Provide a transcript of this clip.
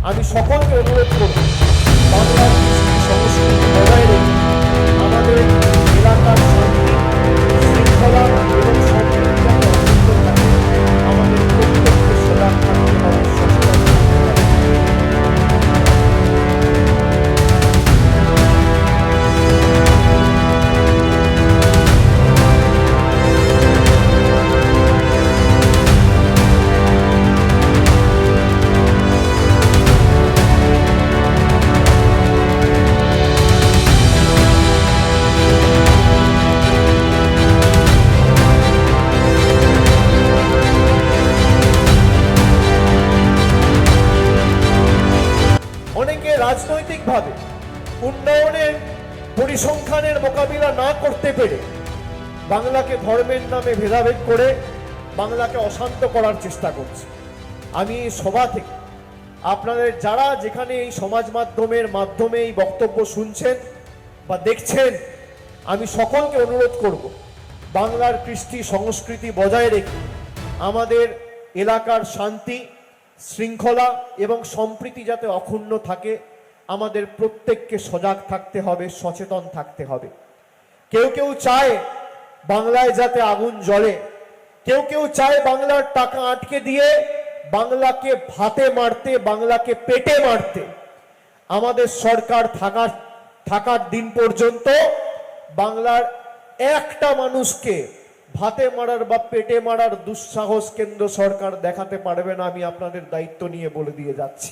আমি সকলকে অনুরোধ করব বাংলার কৃষ্টি সংস্কৃতি বজায় রেখে আমাদের এলাকার শান্তি শৃঙ্খলা এবং সম্প্রীতি যাতে অক্ষুণ্ণ থাকে আমাদের প্রত্যেককে সজাগ থাকতে হবে, সচেতন থাকতে হবে। অনেকে রাজনৈতিকভাবে উন্নয়নের পরিসংখ্যানের মোকাবিলা না করতে পেরে বাংলাকে ধর্মের নামে ভেদাভেদ করে বাংলাকে অশান্ত করার চেষ্টা করছে। আমি এই সভা থেকে আপনাদের যারা যেখানে এই সমাজ মাধ্যমে এই বক্তব্য শুনছেন বা দেখছেন, আমি সকলকে অনুরোধ করব বাংলার কৃষ্টি সংস্কৃতি বজায় রেখে আমাদের এলাকার শান্তি শৃঙ্খলা এবং সম্প্রীতি যাতে অক্ষুণ্ণ থাকে আমাদের প্রত্যেককে সজাগ থাকতে হবে, সচেতন থাকতে হবে। কেউ কেউ চায় বাংলায় যাতে আগুন জ্বলে, কেউ কেউ চায় বাংলার টাকা আটকে দিয়ে বাংলাকে ভাতে মারতে, বাংলাকে পেটে মারতে। আমাদের সরকার থাকার দিন পর্যন্ত বাংলার একটা মানুষকে ভাতে মারার বা পেটে মারার দুঃসাহস কেন্দ্র সরকার দেখাতে পারবে না, আমি আপনাদের দায়িত্ব নিয়ে বলে দিয়ে যাচ্ছি।